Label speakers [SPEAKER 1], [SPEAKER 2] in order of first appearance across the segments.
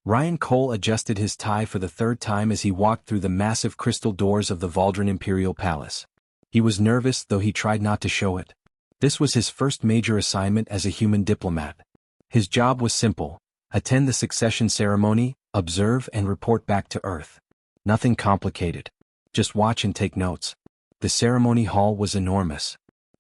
[SPEAKER 1] Ryan Cole adjusted his tie for the third time as he walked through the massive crystal doors of the Valdrin Imperial Palace. He was nervous, though he tried not to show it. This was his first major assignment as a human diplomat. His job was simple: attend the succession ceremony, observe and report back to Earth. Nothing complicated. Just watch and take notes. The ceremony hall was enormous.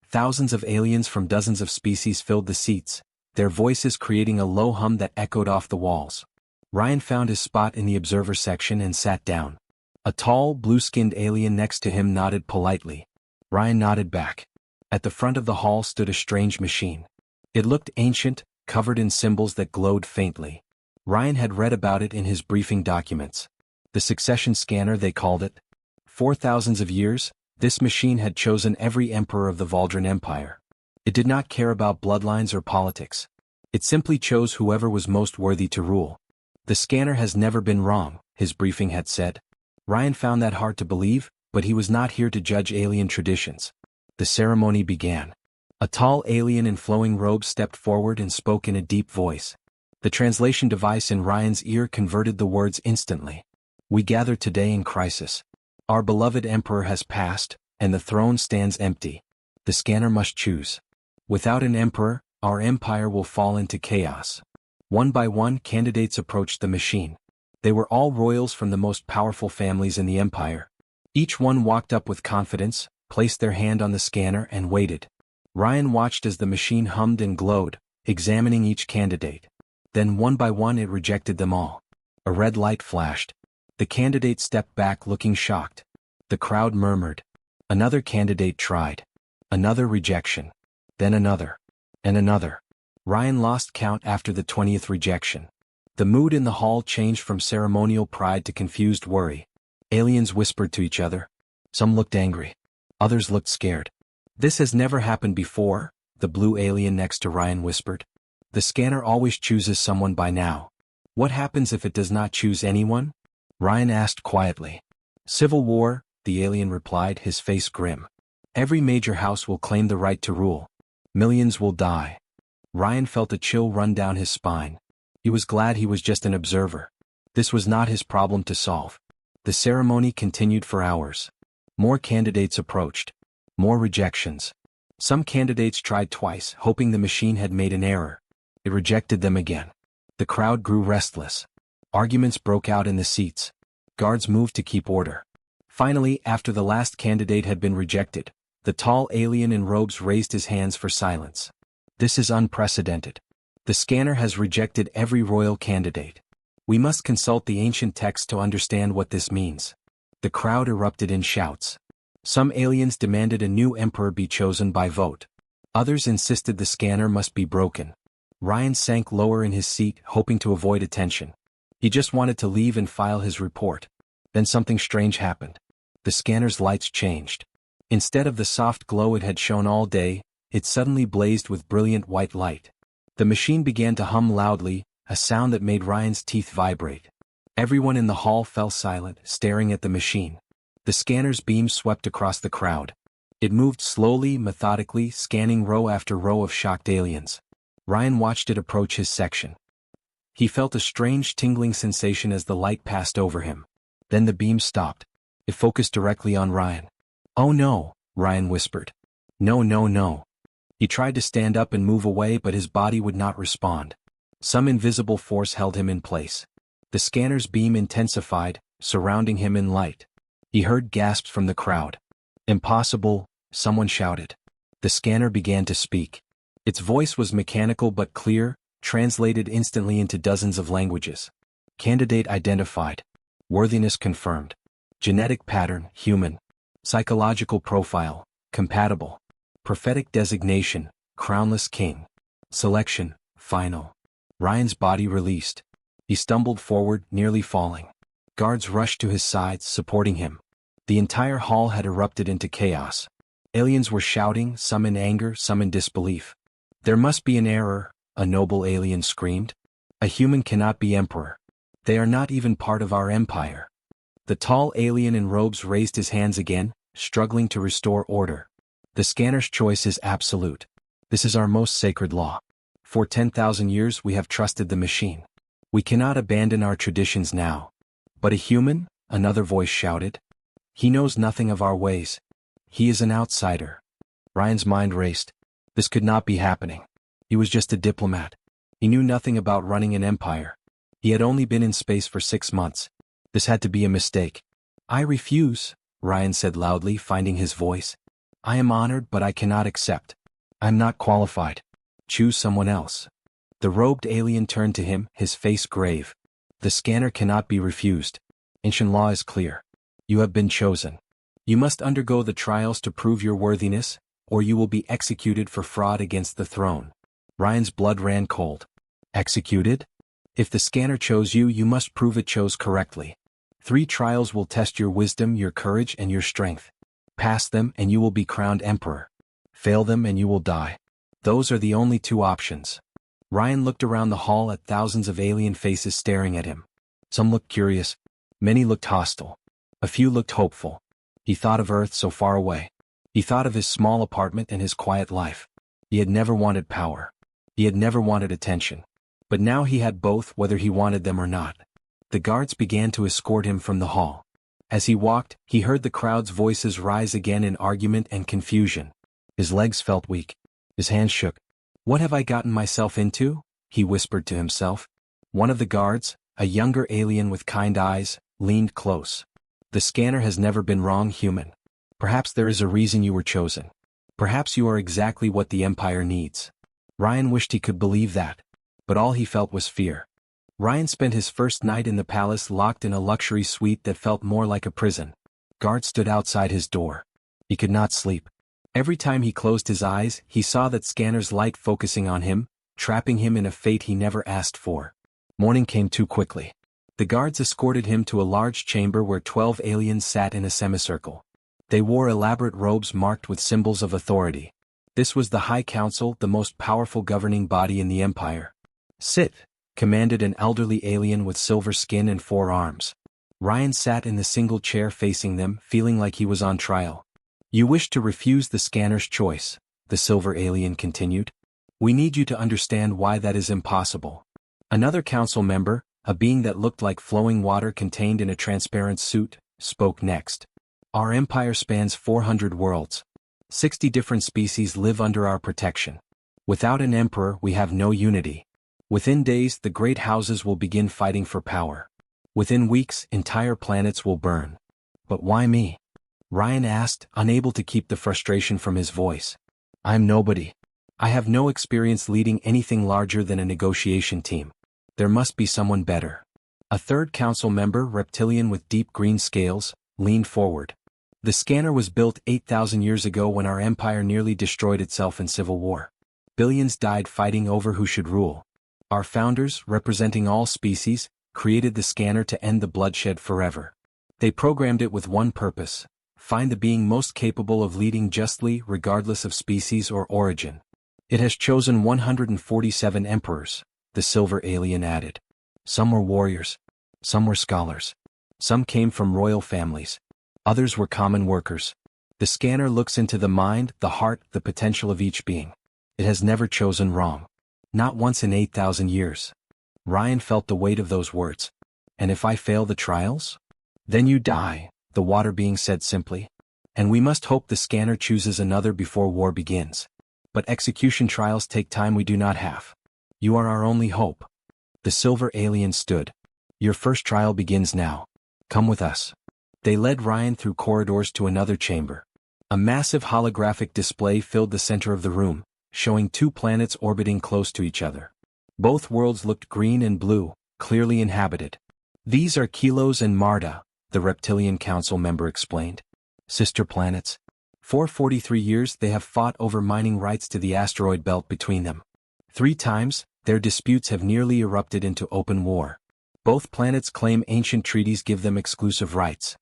[SPEAKER 1] Thousands of aliens from dozens of species filled the seats, their voices creating a low hum that echoed off the walls. Ryan found his spot in the observer section and sat down. A tall, blue-skinned alien next to him nodded politely. Ryan nodded back. At the front of the hall stood a strange machine. It looked ancient, covered in symbols that glowed faintly. Ryan had read about it in his briefing documents. The succession scanner, they called it. For thousands of years, this machine had chosen every emperor of the Valdrin Empire. It did not care about bloodlines or politics. It simply chose whoever was most worthy to rule. The scanner has never been wrong, his briefing had said. Ryan found that hard to believe, but he was not here to judge alien traditions. The ceremony began. A tall alien in flowing robes stepped forward and spoke in a deep voice. The translation device in Ryan's ear converted the words instantly. "We gather today in crisis. Our beloved emperor has passed, and the throne stands empty. The scanner must choose. Without an emperor, our empire will fall into chaos." One by one, candidates approached the machine. They were all royals from the most powerful families in the empire. Each one walked up with confidence, placed their hand on the scanner and waited. Ryan watched as the machine hummed and glowed, examining each candidate. Then one by one it rejected them all. A red light flashed. The candidate stepped back looking shocked. The crowd murmured. Another candidate tried. Another rejection. Then another. And another. Ryan lost count after the 20th rejection. The mood in the hall changed from ceremonial pride to confused worry. Aliens whispered to each other. Some looked angry. Others looked scared. "This has never happened before," the blue alien next to Ryan whispered. "The scanner always chooses someone by now. What happens if it does not choose anyone?" Ryan asked quietly. "Civil war," the alien replied, his face grim. "Every major house will claim the right to rule. Millions will die." Ryan felt a chill run down his spine. He was glad he was just an observer. This was not his problem to solve. The ceremony continued for hours. More candidates approached. More rejections. Some candidates tried twice, hoping the machine had made an error. It rejected them again. The crowd grew restless. Arguments broke out in the seats. Guards moved to keep order. Finally, after the last candidate had been rejected, the tall alien in robes raised his hands for silence. "This is unprecedented. The scanner has rejected every royal candidate. We must consult the ancient text to understand what this means." The crowd erupted in shouts. Some aliens demanded a new emperor be chosen by vote. Others insisted the scanner must be broken. Ryan sank lower in his seat, hoping to avoid attention. He just wanted to leave and file his report. Then something strange happened. The scanner's lights changed. Instead of the soft glow it had shown all day, it suddenly blazed with brilliant white light. The machine began to hum loudly, a sound that made Ryan's teeth vibrate. Everyone in the hall fell silent, staring at the machine. The scanner's beam swept across the crowd. It moved slowly, methodically, scanning row after row of shocked aliens. Ryan watched it approach his section. He felt a strange tingling sensation as the light passed over him. Then the beam stopped. It focused directly on Ryan. "Oh no," Ryan whispered. "No, no, no." He tried to stand up and move away, but his body would not respond. Some invisible force held him in place. The scanner's beam intensified, surrounding him in light. He heard gasps from the crowd. "Impossible," someone shouted. The scanner began to speak. Its voice was mechanical but clear, translated instantly into dozens of languages. Candidate identified. Worthiness confirmed. Genetic pattern, human. Psychological profile, compatible. Prophetic designation, Crownless king. Selection, final. Ryan's body released. He stumbled forward, nearly falling. Guards rushed to his sides, supporting him. The entire hall had erupted into chaos. Aliens were shouting, some in anger, some in disbelief. "There must be an error," a noble alien screamed. "A human cannot be emperor. They are not even part of our empire." The tall alien in robes raised his hands again, struggling to restore order. "The scanner's choice is absolute. This is our most sacred law. For 10,000 years we have trusted the machine. We cannot abandon our traditions now. But a human? Another voice shouted. He knows nothing of our ways. He is an outsider. Ryan's mind raced. This could not be happening. He was just a diplomat. He knew nothing about running an empire. He had only been in space for 6 months. This had to be a mistake. I refuse, Ryan said loudly, finding his voice. I am honored, but I cannot accept. I am not qualified. Choose someone else. The robed alien turned to him, his face grave. The scanner cannot be refused. Ancient law is clear. You have been chosen. You must undergo the trials to prove your worthiness, or you will be executed for fraud against the throne. Ryan's blood ran cold. Executed? If the scanner chose you, you must prove it chose correctly. 3 trials will test your wisdom, your courage, and your strength. Pass them and you will be crowned emperor. Fail them and you will die. Those are the only 2 options. Ryan looked around the hall at thousands of alien faces staring at him. Some looked curious. Many looked hostile. A few looked hopeful. He thought of Earth so far away. He thought of his small apartment and his quiet life. He had never wanted power. He had never wanted attention. But now he had both, whether he wanted them or not. The guards began to escort him from the hall. As he walked, he heard the crowd's voices rise again in argument and confusion. His legs felt weak. His hands shook. What have I gotten myself into? He whispered to himself. One of the guards, a younger alien with kind eyes, leaned close. The scanner has never been wrong, human. Perhaps there is a reason you were chosen. Perhaps you are exactly what the Empire needs. Ryan wished he could believe that. But all he felt was fear. Ryan spent his first night in the palace locked in a luxury suite that felt more like a prison. Guards stood outside his door. He could not sleep. Every time he closed his eyes, he saw that scanner's light focusing on him, trapping him in a fate he never asked for. Morning came too quickly. The guards escorted him to a large chamber where 12 aliens sat in a semicircle. They wore elaborate robes marked with symbols of authority. This was the High Council, the most powerful governing body in the Empire. Sit, commanded an elderly alien with silver skin and 4 arms. Ryan sat in the single chair facing them, feeling like he was on trial. You wish to refuse the scanner's choice, the silver alien continued. We need you to understand why that is impossible. Another council member, a being that looked like flowing water contained in a transparent suit, spoke next. Our empire spans 400 worlds. 60 different species live under our protection. Without an emperor, we have no unity. Within days, the great houses will begin fighting for power. Within weeks, entire planets will burn. But why me? Ryan asked, unable to keep the frustration from his voice. I'm nobody. I have no experience leading anything larger than a negotiation team. There must be someone better. A third council member, reptilian with deep green scales, leaned forward. The scanner was built 8,000 years ago when our empire nearly destroyed itself in civil war. Billions died fighting over who should rule. Our founders, representing all species, created the scanner to end the bloodshed forever. They programmed it with one purpose: find the being most capable of leading justly regardless of species or origin. It has chosen 147 emperors, the silver alien added. Some were warriors. Some were scholars. Some came from royal families. Others were common workers. The scanner looks into the mind, the heart, the potential of each being. It has never chosen wrong. Not once in 8,000 years. Ryan felt the weight of those words. And if I fail the trials? Then you die, the water being said simply. And we must hope the scanner chooses another before war begins. But execution trials take time we do not have. You are our only hope. The silver alien stood. Your first trial begins now. Come with us. They led Ryan through corridors to another chamber. A massive holographic display filled the center of the room, showing 2 planets orbiting close to each other. Both worlds looked green and blue, clearly inhabited. These are Kilos and Marta, the Reptilian Council member explained. Sister planets. For 43 years they have fought over mining rights to the asteroid belt between them. 3 times, their disputes have nearly erupted into open war. Both planets claim ancient treaties give them exclusive rights.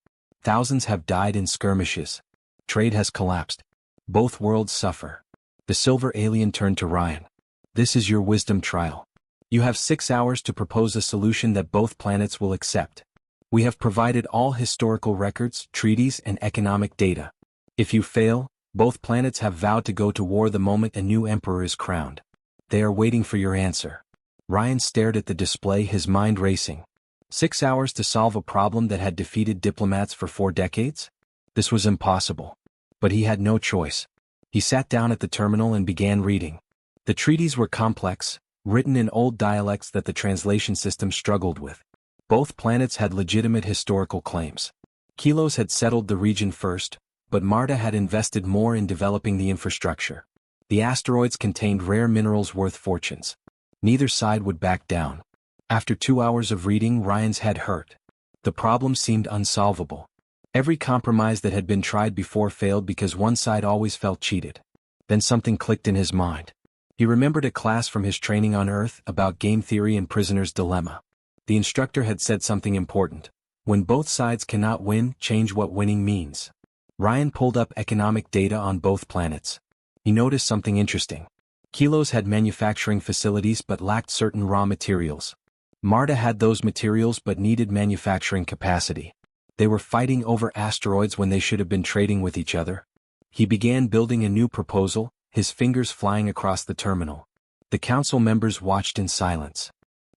[SPEAKER 1] Thousands have died in skirmishes. Trade has collapsed. Both worlds suffer. The silver alien turned to Ryan. This is your wisdom trial. You have 6 hours to propose a solution that both planets will accept. We have provided all historical records, treaties, and economic data. If you fail, both planets have vowed to go to war the moment a new emperor is crowned. They are waiting for your answer. Ryan stared at the display, his mind racing. 6 hours to solve a problem that had defeated diplomats for 4 decades? This was impossible. But he had no choice. He sat down at the terminal and began reading. The treaties were complex, written in old dialects that the translation system struggled with. Both planets had legitimate historical claims. Kilos had settled the region first, but Marta had invested more in developing the infrastructure. The asteroids contained rare minerals worth fortunes. Neither side would back down. After 2 hours of reading, Ryan's head hurt. The problem seemed unsolvable. Every compromise that had been tried before failed because one side always felt cheated. Then something clicked in his mind. He remembered a class from his training on Earth about game theory and prisoner's dilemma. The instructor had said something important. When both sides cannot win, change what winning means. Ryan pulled up economic data on both planets. He noticed something interesting. Kilos had manufacturing facilities but lacked certain raw materials. Marta had those materials but needed manufacturing capacity. They were fighting over asteroids when they should have been trading with each other. He began building a new proposal, his fingers flying across the terminal. The council members watched in silence.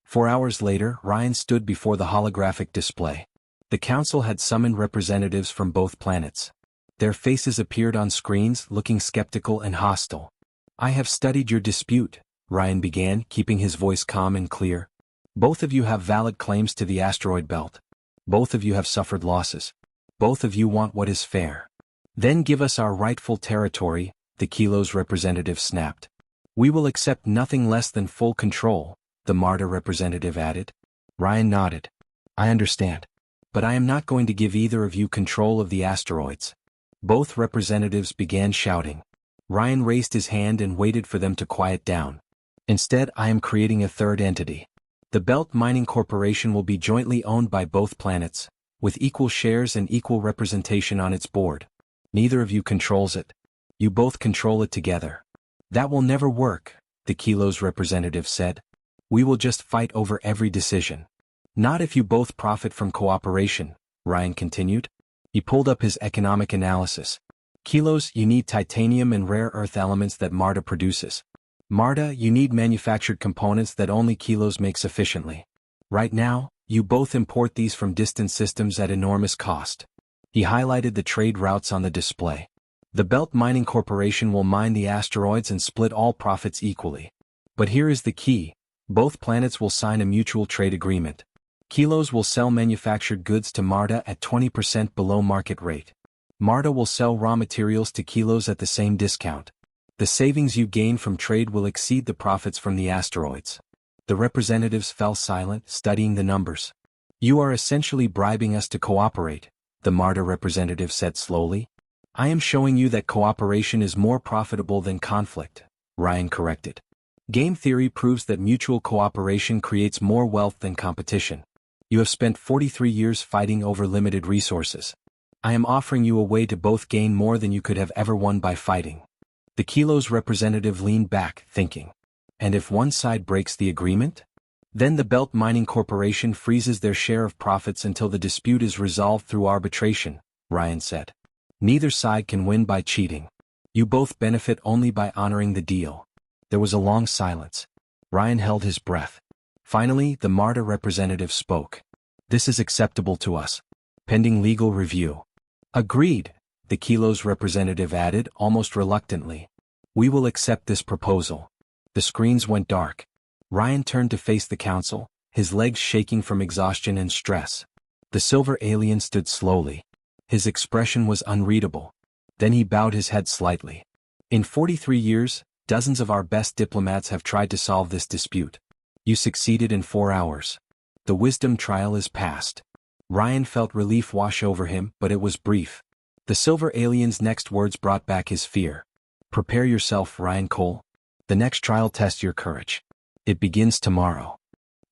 [SPEAKER 1] 4 hours later, Ryan stood before the holographic display. The council had summoned representatives from both planets. Their faces appeared on screens, looking skeptical and hostile. "I have studied your dispute," Ryan began, keeping his voice calm and clear. "Both of you have valid claims to the asteroid belt. Both of you have suffered losses. Both of you want what is fair. Then give us our rightful territory," the Kilos representative snapped. "We will accept nothing less than full control," the Marta representative added. Ryan nodded. "I understand. But I am not going to give either of you control of the asteroids." Both representatives began shouting. Ryan raised his hand and waited for them to quiet down. "Instead, I am creating a third entity. The Belt Mining Corporation will be jointly owned by both planets, with equal shares and equal representation on its board. Neither of you controls it. You both control it together." "That will never work," the Kilos representative said. "We will just fight over every decision." "Not if you both profit from cooperation," Ryan continued. He pulled up his economic analysis. "Kilos, you need titanium and rare earth elements that Marta produces. Marta, you need manufactured components that only Kilos makes efficiently. Right now, you both import these from distant systems at enormous cost." He highlighted the trade routes on the display. "The Belt Mining Corporation will mine the asteroids and split all profits equally. But here is the key: both planets will sign a mutual trade agreement. Kilos will sell manufactured goods to Marta at 20% below market rate. Marta will sell raw materials to Kilos at the same discount. The savings you gain from trade will exceed the profits from the asteroids." The representatives fell silent, studying the numbers. "You are essentially bribing us to cooperate," the Marta representative said slowly. "I am showing you that cooperation is more profitable than conflict," Ryan corrected. "Game theory proves that mutual cooperation creates more wealth than competition. You have spent 43 years fighting over limited resources. I am offering you a way to both gain more than you could have ever won by fighting." The Kilos representative leaned back, thinking. "And if one side breaks the agreement? Then the Belt Mining Corporation freezes their share of profits until the dispute is resolved through arbitration," Ryan said. "Neither side can win by cheating. You both benefit only by honoring the deal." There was a long silence. Ryan held his breath. Finally, the Marta representative spoke. "This is acceptable to us. Pending legal review." "Agreed," the Kilos representative added, almost reluctantly. "We will accept this proposal." The screens went dark. Ryan turned to face the council, his legs shaking from exhaustion and stress. The silver alien stood slowly. His expression was unreadable. Then he bowed his head slightly. "In 43 years, dozens of our best diplomats have tried to solve this dispute. You succeeded in 4 hours. The wisdom trial is passed." Ryan felt relief wash over him, but it was brief. The silver alien's next words brought back his fear. "Prepare yourself, Ryan Cole. The next trial tests your courage. It begins tomorrow."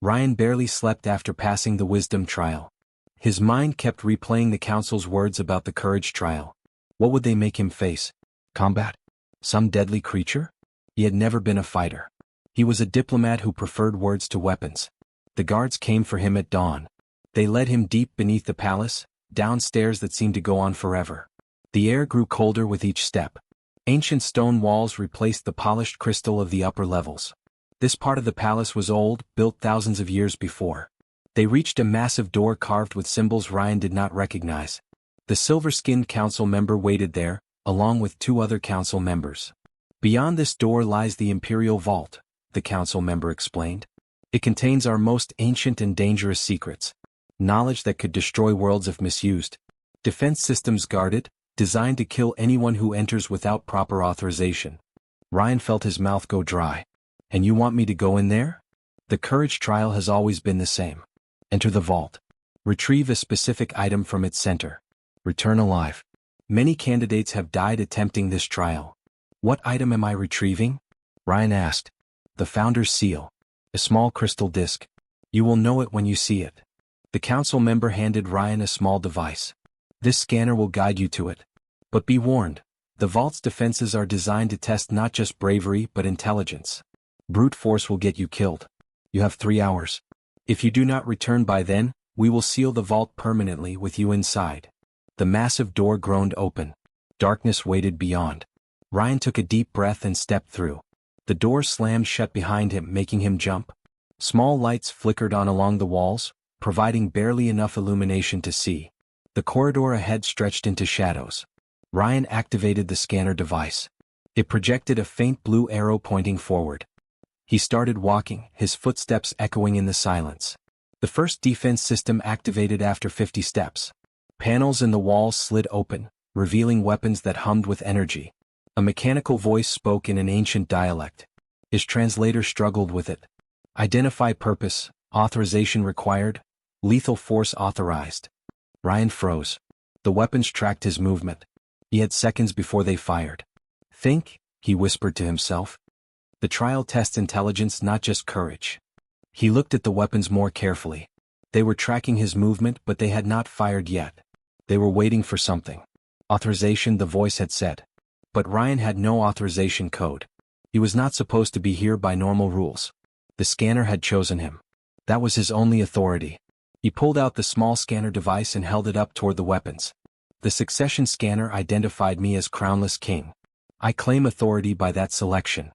[SPEAKER 1] Ryan barely slept after passing the wisdom trial. His mind kept replaying the council's words about the courage trial. What would they make him face? Combat? Some deadly creature? He had never been a fighter. He was a diplomat who preferred words to weapons. The guards came for him at dawn. They led him deep beneath the palace, down stairs that seemed to go on forever. The air grew colder with each step. Ancient stone walls replaced the polished crystal of the upper levels. This part of the palace was old, built thousands of years before. They reached a massive door carved with symbols Ryan did not recognize. The silver-skinned council member waited there, along with 2 other council members. Beyond this door lies the Imperial Vault, the council member explained. It contains our most ancient and dangerous secrets. Knowledge that could destroy worlds if misused. Defense systems guarded, designed to kill anyone who enters without proper authorization. Ryan felt his mouth go dry. And you want me to go in there? The courage trial has always been the same. Enter the vault. Retrieve a specific item from its center. Return alive. Many candidates have died attempting this trial. What item am I retrieving? Ryan asked. The Founder's Seal. A small crystal disc. You will know it when you see it. The council member handed Ryan a small device. This scanner will guide you to it. But be warned, the vault's defenses are designed to test not just bravery but intelligence. Brute force will get you killed. You have 3 hours. If you do not return by then, we will seal the vault permanently with you inside. The massive door groaned open. Darkness waited beyond. Ryan took a deep breath and stepped through. The door slammed shut behind him, making him jump. Small lights flickered on along the walls, providing barely enough illumination to see. The corridor ahead stretched into shadows. Ryan activated the scanner device. It projected a faint blue arrow pointing forward. He started walking, his footsteps echoing in the silence. The first defense system activated after 50 steps. Panels in the walls slid open, revealing weapons that hummed with energy. A mechanical voice spoke in an ancient dialect. His translator struggled with it. Identify purpose, authorization required, lethal force authorized. Ryan froze. The weapons tracked his movement. He had seconds before they fired. Think, he whispered to himself. The trial tests intelligence, not just courage. He looked at the weapons more carefully. They were tracking his movement, but they had not fired yet. They were waiting for something. Authorization, the voice had said. But Ryan had no authorization code. He was not supposed to be here by normal rules. The scanner had chosen him. That was his only authority. He pulled out the small scanner device and held it up toward the weapons. The succession scanner identified me as Crownless King. I claim authority by that selection.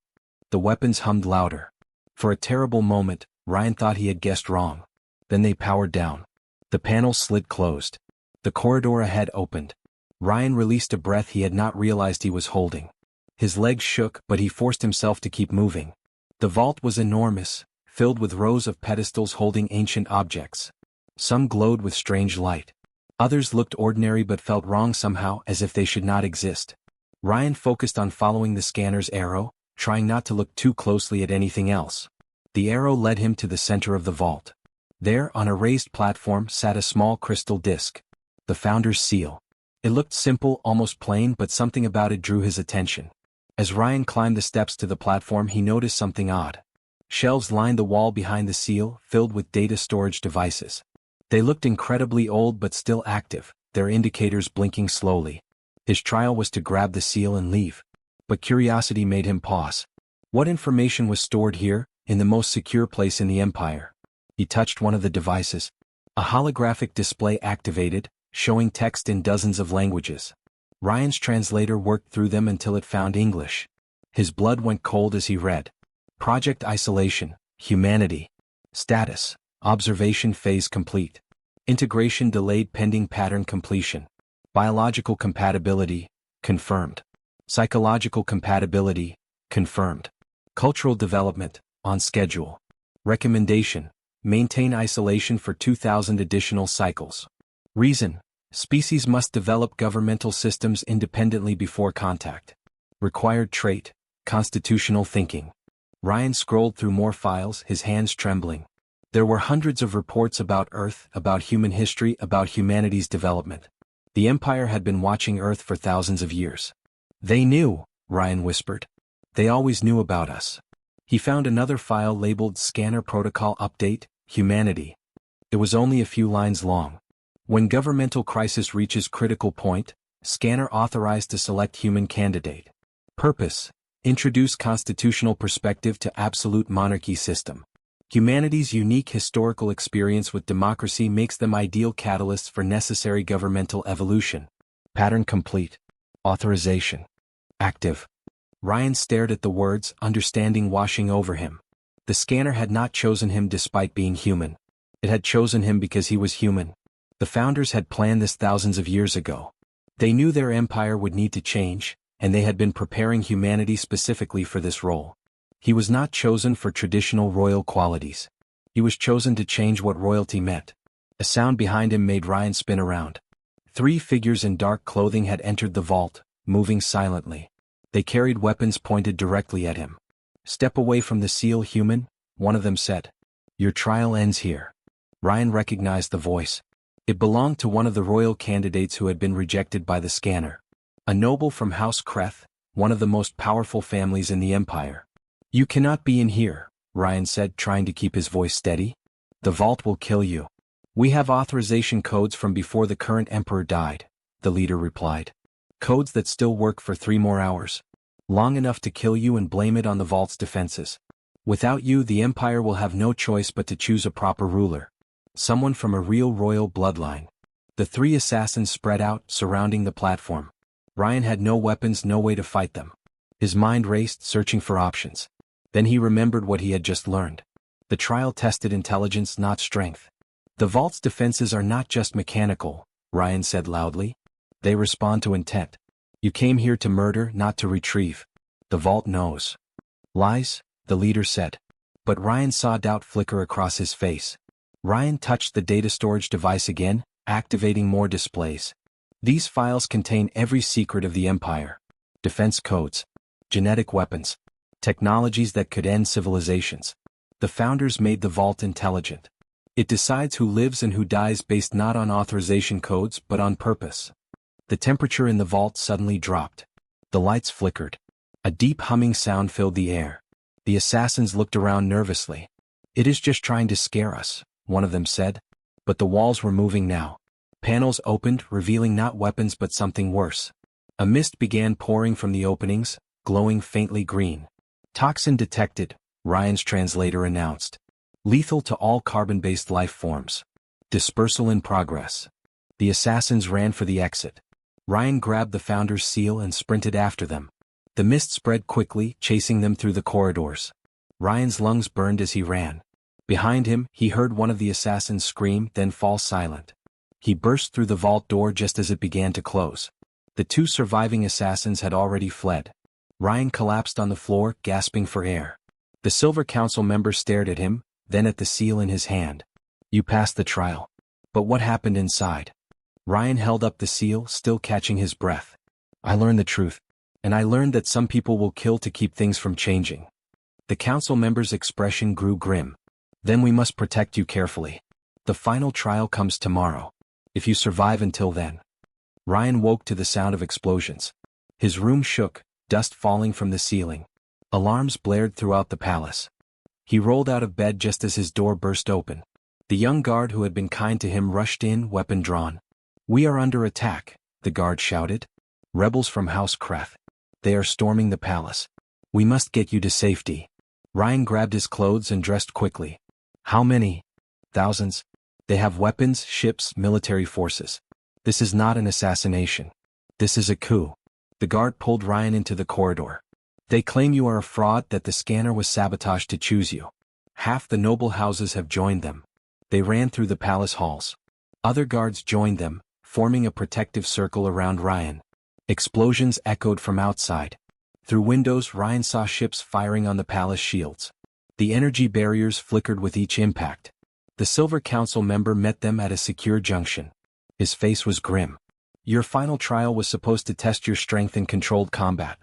[SPEAKER 1] The weapons hummed louder. For a terrible moment, Ryan thought he had guessed wrong. Then they powered down. The panel slid closed. The corridor ahead opened. Ryan released a breath he had not realized he was holding. His legs shook, but he forced himself to keep moving. The vault was enormous, filled with rows of pedestals holding ancient objects. Some glowed with strange light. Others looked ordinary but felt wrong somehow, as if they should not exist. Ryan focused on following the scanner's arrow, trying not to look too closely at anything else. The arrow led him to the center of the vault. There, on a raised platform, sat a small crystal disc. The Founder's Seal. It looked simple, almost plain, but something about it drew his attention. As Ryan climbed the steps to the platform, he noticed something odd. Shelves lined the wall behind the seal, filled with data storage devices. They looked incredibly old but still active, their indicators blinking slowly. His trial was to grab the seal and leave. But curiosity made him pause. What information was stored here, in the most secure place in the Empire? He touched one of the devices. A holographic display activated, showing text in dozens of languages. Ryan's translator worked through them until it found English. His blood went cold as he read. Project Isolation, Humanity. Status, Observation Phase Complete. Integration delayed pending pattern completion. Biological compatibility, confirmed. Psychological compatibility, confirmed. Cultural development, on schedule. Recommendation, maintain isolation for 2,000 additional cycles. Reason, species must develop governmental systems independently before contact. Required trait, constitutional thinking. Ryan scrolled through more files, his hands trembling. There were hundreds of reports about Earth, about human history, about humanity's development. The Empire had been watching Earth for thousands of years. They knew, Ryan whispered. They always knew about us. He found another file labeled Scanner Protocol Update, Humanity. It was only a few lines long. When governmental crisis reaches critical point, scanner authorized to select human candidate. Purpose, introduce constitutional perspective to absolute monarchy system. Humanity's unique historical experience with democracy makes them ideal catalysts for necessary governmental evolution. Pattern complete. Authorization. Active. Ryan stared at the words, understanding washing over him. The scanner had not chosen him despite being human. It had chosen him because he was human. The founders had planned this thousands of years ago. They knew their empire would need to change, and they had been preparing humanity specifically for this role. He was not chosen for traditional royal qualities. He was chosen to change what royalty meant. A sound behind him made Ryan spin around. 3 figures in dark clothing had entered the vault, moving silently. They carried weapons pointed directly at him. "Step away from the seal, human," one of them said. "Your trial ends here." Ryan recognized the voice. It belonged to one of the royal candidates who had been rejected by the scanner. A noble from House Kreth, one of the most powerful families in the Empire. "You cannot be in here," Ryan said, trying to keep his voice steady. "The vault will kill you." "We have authorization codes from before the current emperor died," the leader replied. "Codes that still work for 3 more hours. Long enough to kill you and blame it on the vault's defenses. Without you, the Empire will have no choice but to choose a proper ruler. Someone from a real royal bloodline." The 3 assassins spread out, surrounding the platform. Ryan had no weapons, no way to fight them. His mind raced, searching for options. Then he remembered what he had just learned. The trial tested intelligence, not strength. "The vault's defenses are not just mechanical," Ryan said loudly. "They respond to intent. You came here to murder, not to retrieve. The vault knows." "Lies," the leader said. But Ryan saw doubt flicker across his face. Ryan touched the data storage device again, activating more displays. These files contain every secret of the Empire. Defense codes. Genetic weapons. Technologies that could end civilizations. The founders made the vault intelligent. It decides who lives and who dies based not on authorization codes but on purpose. The temperature in the vault suddenly dropped. The lights flickered. A deep humming sound filled the air. The assassins looked around nervously. "It is just trying to scare us," one of them said. But the walls were moving now. Panels opened, revealing not weapons but something worse. A mist began pouring from the openings, glowing faintly green. "Toxin detected," Ryan's translator announced. "Lethal to all carbon-based life forms. Dispersal in progress." The assassins ran for the exit. Ryan grabbed the founder's seal and sprinted after them. The mist spread quickly, chasing them through the corridors. Ryan's lungs burned as he ran. Behind him, he heard one of the assassins scream, then fall silent. He burst through the vault door just as it began to close. The 2 surviving assassins had already fled. Ryan collapsed on the floor, gasping for air. The Silver Council member stared at him, then at the seal in his hand. "You passed the trial. But what happened inside?" Ryan held up the seal, still catching his breath. "I learned the truth. And I learned that some people will kill to keep things from changing." The council member's expression grew grim. "Then we must protect you carefully. The final trial comes tomorrow. If you survive until then." Ryan woke to the sound of explosions. His room shook, dust falling from the ceiling. Alarms blared throughout the palace. He rolled out of bed just as his door burst open. The young guard who had been kind to him rushed in, weapon drawn. "We are under attack," the guard shouted. "Rebels from House Kreth. They are storming the palace. We must get you to safety." Ryan grabbed his clothes and dressed quickly. "How many?" "Thousands. They have weapons, ships, military forces. This is not an assassination. This is a coup." The guard pulled Ryan into the corridor. "They claim you are a fraud, that the scanner was sabotaged to choose you. Half the noble houses have joined them." They ran through the palace halls. Other guards joined them, forming a protective circle around Ryan. Explosions echoed from outside. Through windows, Ryan saw ships firing on the palace shields. The energy barriers flickered with each impact. The Silver Council member met them at a secure junction. His face was grim. "Your final trial was supposed to test your strength in controlled combat.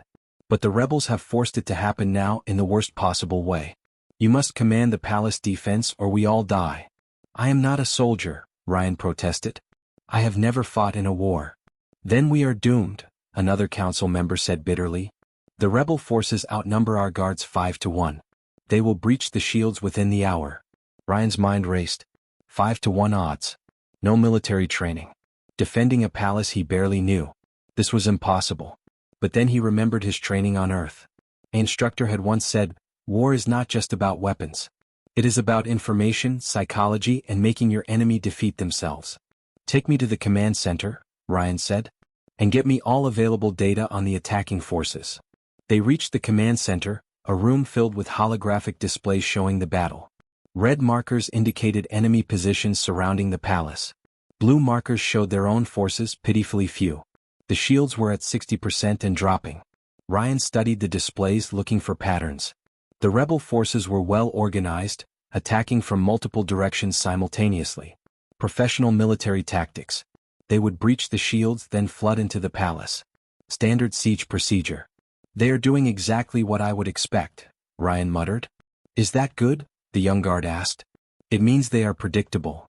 [SPEAKER 1] But the rebels have forced it to happen now in the worst possible way. You must command the palace defense or we all die." "I am not a soldier," Ryan protested. "I have never fought in a war." "Then we are doomed," another council member said bitterly. "The rebel forces outnumber our guards 5 to 1. They will breach the shields within the hour." Ryan's mind raced. 5 to 1 odds. No military training. Defending a palace he barely knew. This was impossible. But then he remembered his training on Earth. An instructor had once said, "War is not just about weapons. It is about information, psychology, and making your enemy defeat themselves." "Take me to the command center," Ryan said. "And get me all available data on the attacking forces." They reached the command center, a room filled with holographic displays showing the battle. Red markers indicated enemy positions surrounding the palace. Blue markers showed their own forces, pitifully few. The shields were at 60% and dropping. Ryan studied the displays looking for patterns. The rebel forces were well organized, attacking from multiple directions simultaneously. Professional military tactics. They would breach the shields then flood into the palace. Standard siege procedure. They are doing exactly what I would expect, Ryan muttered. Is that good? The young guard asked. It means they are predictable.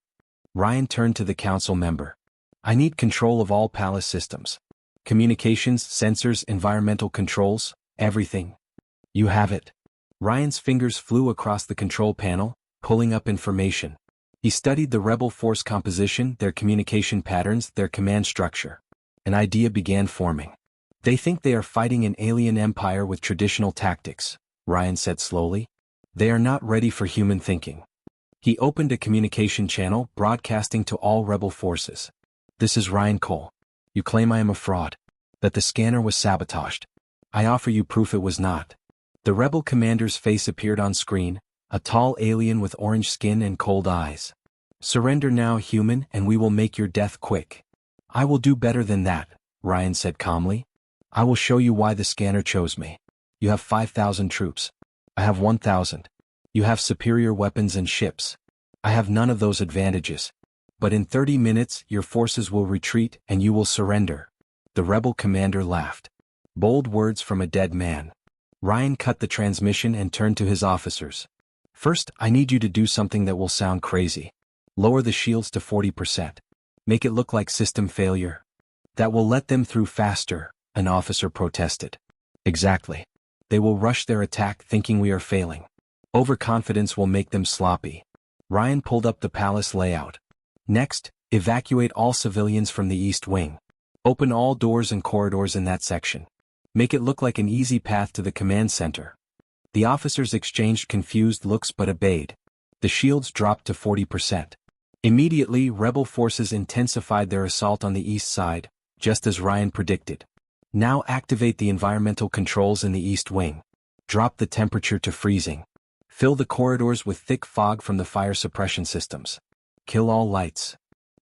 [SPEAKER 1] Ryan turned to the council member. I need control of all palace systems. Communications, sensors, environmental controls, everything. You have it. Ryan's fingers flew across the control panel, pulling up information. He studied the rebel force composition, their communication patterns, their command structure. An idea began forming. They think they are fighting an alien empire with traditional tactics, Ryan said slowly. They are not ready for human thinking. He opened a communication channel, broadcasting to all rebel forces. This is Ryan Cole. You claim I am a fraud. That the scanner was sabotaged. I offer you proof it was not. The rebel commander's face appeared on screen, a tall alien with orange skin and cold eyes. Surrender now, human, and we will make your death quick. I will do better than that, Ryan said calmly. I will show you why the scanner chose me. You have 5,000 troops. I have 1,000. You have superior weapons and ships. I have none of those advantages. But in 30 minutes, your forces will retreat and you will surrender. The rebel commander laughed. Bold words from a dead man. Ryan cut the transmission and turned to his officers. First, I need you to do something that will sound crazy. Lower the shields to 40%. Make it look like system failure. That will let them through faster, an officer protested. Exactly. They will rush their attack thinking we are failing. Overconfidence will make them sloppy. Ryan pulled up the palace layout. Next, evacuate all civilians from the east wing. Open all doors and corridors in that section. Make it look like an easy path to the command center. The officers exchanged confused looks but obeyed. The shields dropped to 40%. Immediately, rebel forces intensified their assault on the east side, just as Ryan predicted. Now activate the environmental controls in the east wing. Drop the temperature to freezing. Fill the corridors with thick fog from the fire suppression systems. Kill all lights.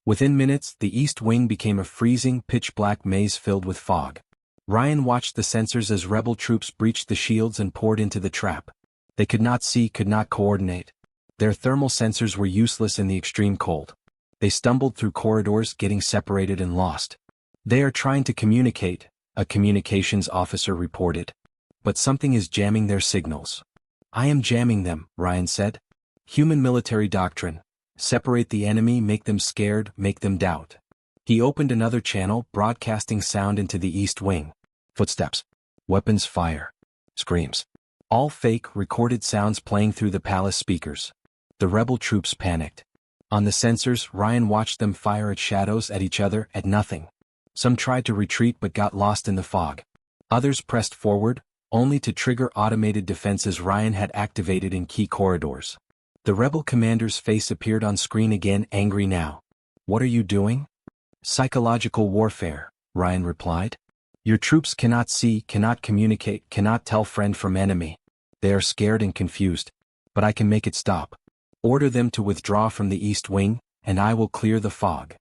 [SPEAKER 1] Within minutes, the east wing became a freezing, pitch-black maze filled with fog. Ryan watched the sensors as rebel troops breached the shields and poured into the trap. They could not see, could not coordinate. Their thermal sensors were useless in the extreme cold. They stumbled through corridors, getting separated and lost. They are trying to communicate, a communications officer reported. But something is jamming their signals. I am jamming them, Ryan said. Human military doctrine. Separate the enemy, make them scared, make them doubt. He opened another channel, broadcasting sound into the east wing. Footsteps. Weapons fire. Screams. All fake, recorded sounds playing through the palace speakers. The rebel troops panicked. On the sensors, Ryan watched them fire at shadows, at each other, at nothing. Some tried to retreat but got lost in the fog. Others pressed forward, only to trigger automated defenses Ryan had activated in key corridors. The rebel commander's face appeared on screen again, angry now. What are you doing? Psychological warfare, Ryan replied. Your troops cannot see, cannot communicate, cannot tell friend from enemy. They are scared and confused. But I can make it stop. Order them to withdraw from the east wing, and I will clear the fog.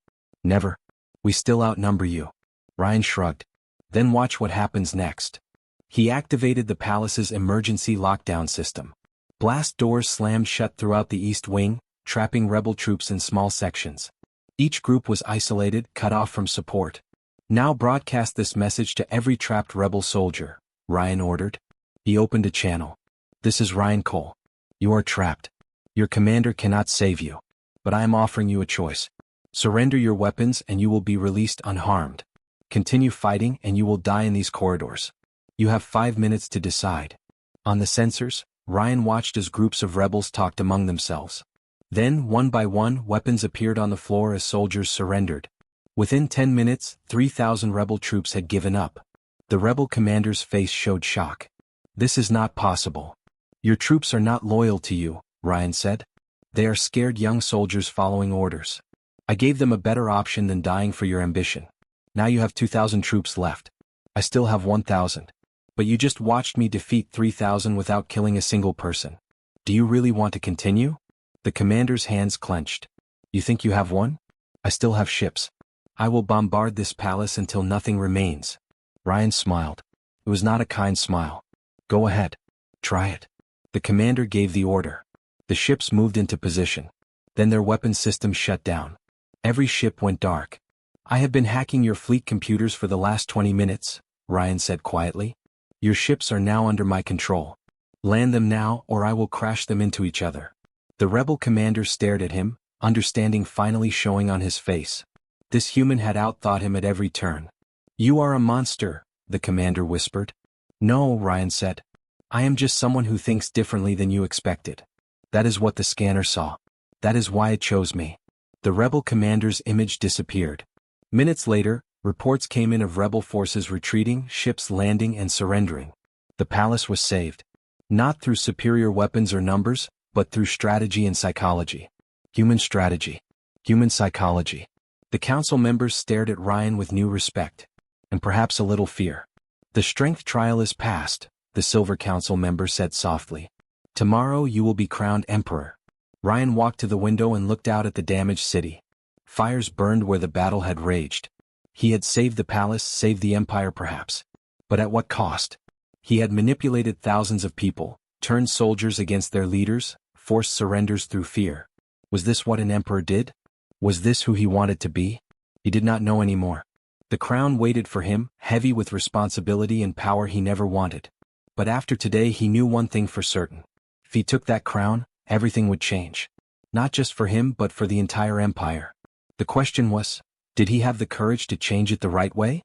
[SPEAKER 1] Never. We still outnumber you. Ryan shrugged. Then watch what happens next. He activated the palace's emergency lockdown system. Blast doors slammed shut throughout the east wing, trapping rebel troops in small sections. Each group was isolated, cut off from support. Now broadcast this message to every trapped rebel soldier, Ryan ordered. He opened a channel. This is Ryan Cole. You are trapped. Your commander cannot save you. But I am offering you a choice. Surrender your weapons and you will be released unharmed. Continue fighting and you will die in these corridors. You have 5 minutes to decide. On the sensors, Ryan watched as groups of rebels talked among themselves. Then, one by one, weapons appeared on the floor as soldiers surrendered. Within 10 minutes, 3,000 rebel troops had given up. The rebel commander's face showed shock. This is not possible. Your troops are not loyal to you, Ryan said. They are scared young soldiers following orders. I gave them a better option than dying for your ambition. Now you have 2,000 troops left. I still have 1,000. But you just watched me defeat 3,000 without killing a single person. Do you really want to continue? The commander's hands clenched. You think you have won? I still have ships. I will bombard this palace until nothing remains. Ryan smiled. It was not a kind smile. Go ahead. Try it. The commander gave the order. The ships moved into position. Then their weapon systems shut down. Every ship went dark. I have been hacking your fleet computers for the last 20 minutes, Ryan said quietly. Your ships are now under my control. Land them now or I will crash them into each other. The rebel commander stared at him, understanding finally showing on his face. This human had outthought him at every turn. You are a monster, the commander whispered. No, Ryan said. I am just someone who thinks differently than you expected. That is what the scanner saw. That is why it chose me. The rebel commander's image disappeared. Minutes later, reports came in of rebel forces retreating, ships landing and surrendering. The palace was saved. Not through superior weapons or numbers, but through strategy and psychology. Human strategy. Human psychology. The council members stared at Ryan with new respect. And perhaps a little fear. The strength trial is passed, the Silver Council member said softly. Tomorrow you will be crowned emperor. Ryan walked to the window and looked out at the damaged city. Fires burned where the battle had raged. He had saved the palace, saved the empire perhaps. But at what cost? He had manipulated thousands of people, turned soldiers against their leaders, forced surrenders through fear. Was this what an emperor did? Was this who he wanted to be? He did not know anymore. The crown waited for him, heavy with responsibility and power he never wanted. But after today he knew one thing for certain. If he took that crown, everything would change. Not just for him but for the entire empire. The question was, did he have the courage to change it the right way?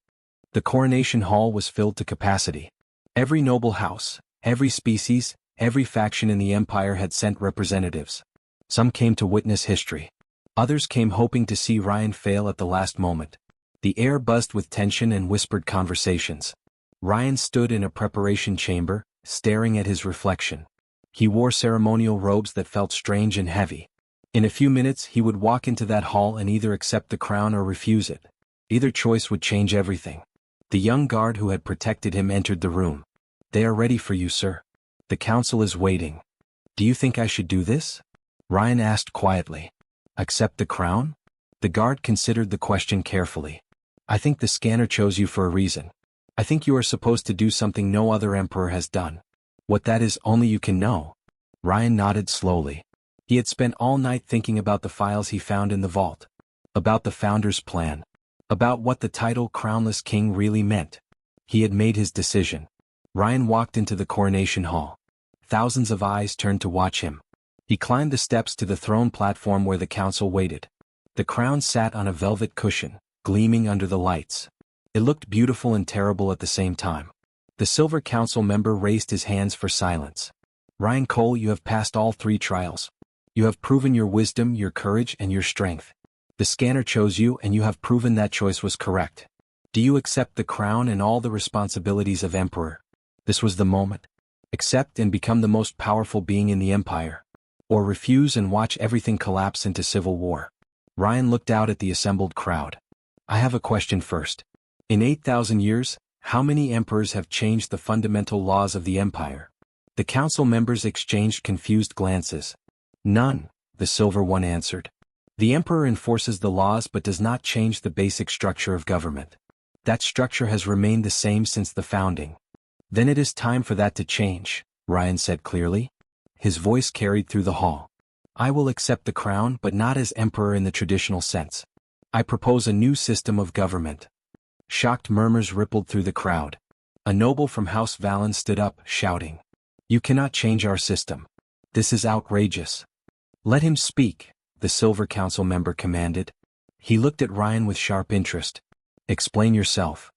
[SPEAKER 1] The coronation hall was filled to capacity. Every noble house, every species, every faction in the empire had sent representatives. Some came to witness history. Others came hoping to see Ryan fail at the last moment. The air buzzed with tension and whispered conversations. Ryan stood in a preparation chamber, staring at his reflection. He wore ceremonial robes that felt strange and heavy. In a few minutes he would walk into that hall and either accept the crown or refuse it. Either choice would change everything. The young guard who had protected him entered the room. They are ready for you, sir. The council is waiting. Do you think I should do this? Ryan asked quietly. Accept the crown? The guard considered the question carefully. I think the scanner chose you for a reason. I think you are supposed to do something no other emperor has done. What that is only you can know. Ryan nodded slowly. He had spent all night thinking about the files he found in the vault. About the founder's plan. About what the title Crownless King really meant. He had made his decision. Ryan walked into the coronation hall. Thousands of eyes turned to watch him. He climbed the steps to the throne platform where the council waited. The crown sat on a velvet cushion, gleaming under the lights. It looked beautiful and terrible at the same time. The Silver Council member raised his hands for silence. Ryan Cole, you have passed all 3 trials. You have proven your wisdom, your courage, and your strength. The scanner chose you and you have proven that choice was correct. Do you accept the crown and all the responsibilities of emperor? This was the moment. Accept and become the most powerful being in the empire. Or refuse and watch everything collapse into civil war. Ryan looked out at the assembled crowd. I have a question first. In 8,000 years, how many emperors have changed the fundamental laws of the empire? The council members exchanged confused glances. None, the silver one answered. The emperor enforces the laws but does not change the basic structure of government. That structure has remained the same since the founding. Then it is time for that to change, Ryan said clearly. His voice carried through the hall. I will accept the crown but not as emperor in the traditional sense. I propose a new system of government. Shocked murmurs rippled through the crowd. A noble from House Valen stood up, shouting. You cannot change our system. This is outrageous. Let him speak, the Silver Council member commanded. He looked at Ryan with sharp interest. Explain yourself.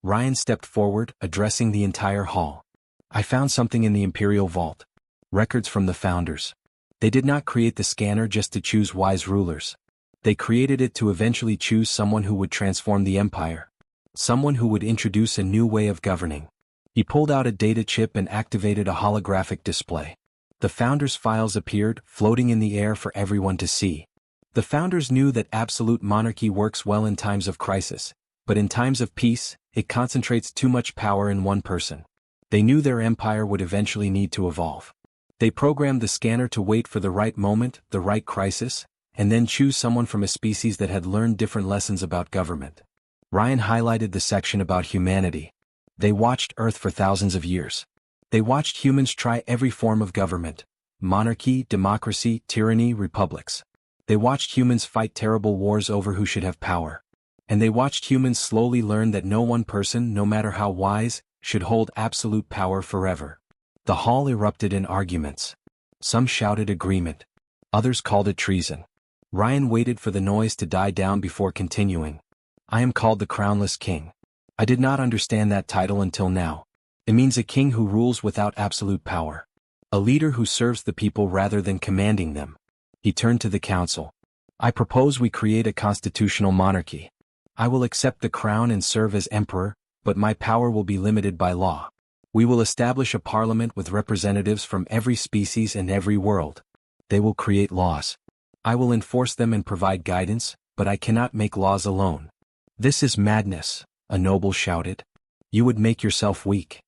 [SPEAKER 1] Ryan stepped forward, addressing the entire hall. I found something in the Imperial Vault. Records from the founders. They did not create the scanner just to choose wise rulers. They created it to eventually choose someone who would transform the empire. Someone who would introduce a new way of governing. He pulled out a data chip and activated a holographic display. The founders' files appeared, floating in the air for everyone to see. The founders knew that absolute monarchy works well in times of crisis, but in times of peace, it concentrates too much power in one person. They knew their empire would eventually need to evolve. They programmed the scanner to wait for the right moment, the right crisis, and then choose someone from a species that had learned different lessons about government. Ryan highlighted the section about humanity. They watched Earth for thousands of years. They watched humans try every form of government: monarchy, democracy, tyranny, republics. They watched humans fight terrible wars over who should have power. And they watched humans slowly learn that no one person, no matter how wise, should hold absolute power forever. The hall erupted in arguments. Some shouted agreement. Others called it treason. Ryan waited for the noise to die down before continuing. I am called the Crownless King. I did not understand that title until now. It means a king who rules without absolute power. A leader who serves the people rather than commanding them. He turned to the council. I propose we create a constitutional monarchy. I will accept the crown and serve as emperor, but my power will be limited by law. We will establish a parliament with representatives from every species and every world. They will create laws. I will enforce them and provide guidance, but I cannot make laws alone. This is madness, a noble shouted. You would make yourself weak.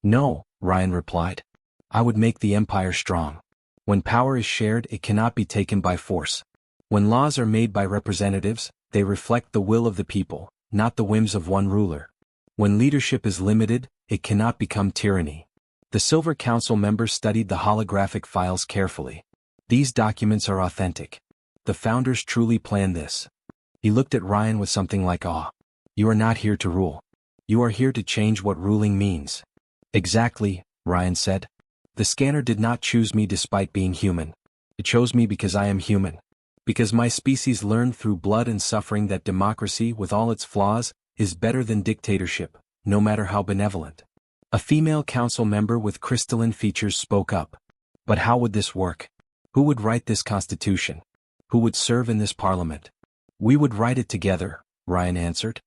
[SPEAKER 1] No, Ryan replied. I would make the empire strong. When power is shared, it cannot be taken by force. When laws are made by representatives, they reflect the will of the people, not the whims of one ruler. When leadership is limited, it cannot become tyranny. The Silver Council members studied the holographic files carefully. These documents are authentic. The founders truly planned this. He looked at Ryan with something like awe. You are not here to rule. You are here to change what ruling means. Exactly, Ryan said. The scanner did not choose me despite being human. It chose me because I am human. Because my species learned through blood and suffering that democracy, with all its flaws, is better than dictatorship, no matter how benevolent. A female council member with crystalline features spoke up. But how would this work? Who would write this constitution? Who would serve in this parliament? We would write it together, Ryan answered.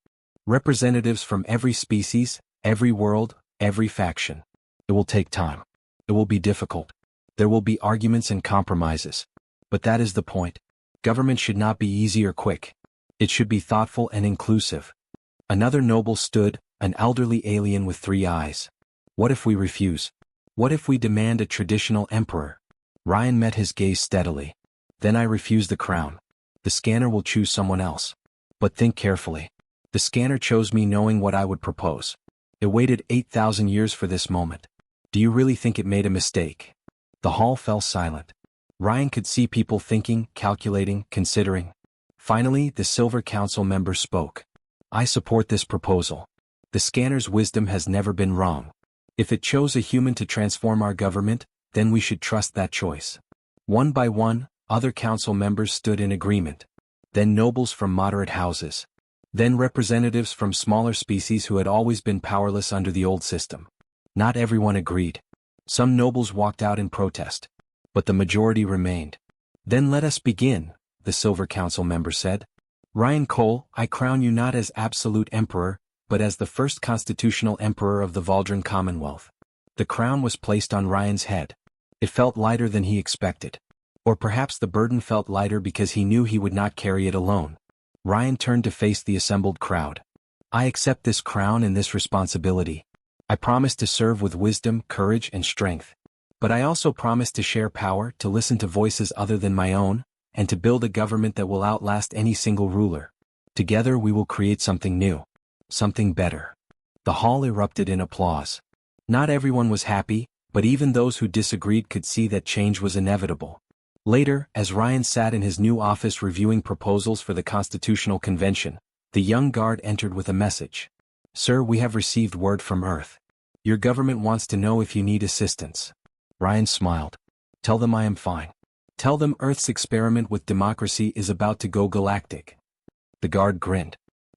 [SPEAKER 1] Representatives from every species, every world, every faction. It will take time. It will be difficult. There will be arguments and compromises. But that is the point. Government should not be easy or quick. It should be thoughtful and inclusive. Another noble stood, an elderly alien with 3 eyes. What if we refuse? What if we demand a traditional emperor? Ryan met his gaze steadily. Then I refuse the crown. The scanner will choose someone else. But think carefully. The scanner chose me knowing what I would propose. It waited 8,000 years for this moment. Do you really think it made a mistake? The hall fell silent. Ryan could see people thinking, calculating, considering. Finally, the Silver Council member spoke. I support this proposal. The scanner's wisdom has never been wrong. If it chose a human to transform our government, then we should trust that choice. One by one, other council members stood in agreement. Then nobles from moderate houses. Then representatives from smaller species who had always been powerless under the old system. Not everyone agreed. Some nobles walked out in protest. But the majority remained. Then let us begin, the Silver Council member said. Ryan Cole, I crown you not as absolute emperor, but as the first constitutional emperor of the Valdran Commonwealth. The crown was placed on Ryan's head. It felt lighter than he expected. Or perhaps the burden felt lighter because he knew he would not carry it alone. Ryan turned to face the assembled crowd. I accept this crown and this responsibility. I promise to serve with wisdom, courage, and strength. But I also promise to share power, to listen to voices other than my own, and to build a government that will outlast any single ruler. Together we will create something new. Something better. The hall erupted in applause. Not everyone was happy, but even those who disagreed could see that change was inevitable. Later, as Ryan sat in his new office reviewing proposals for the Constitutional Convention, the young guard entered with a message. Sir, we have received word from Earth. Your government wants to know if you need assistance. Ryan smiled. Tell them I am fine. Tell them Earth's experiment with democracy is about to go galactic. The guard grinned.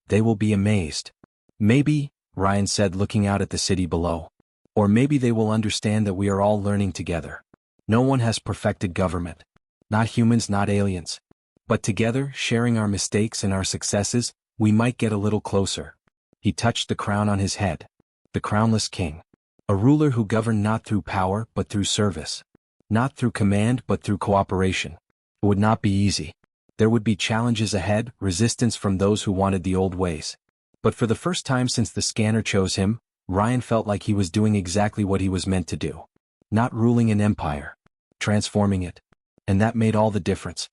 [SPEAKER 1] They will be amazed. Maybe, Ryan said looking out at the city below. Or maybe they will understand that we are all learning together. No one has perfected government. Not humans, not aliens. But together, sharing our mistakes and our successes, we might get a little closer. He touched the crown on his head. The crownless king. A ruler who governed not through power but through service. Not through command but through cooperation. It would not be easy. There would be challenges ahead, resistance from those who wanted the old ways. But for the first time since the scanner chose him, Ryan felt like he was doing exactly what he was meant to do. Not ruling an empire. Transforming it. And that made all the difference.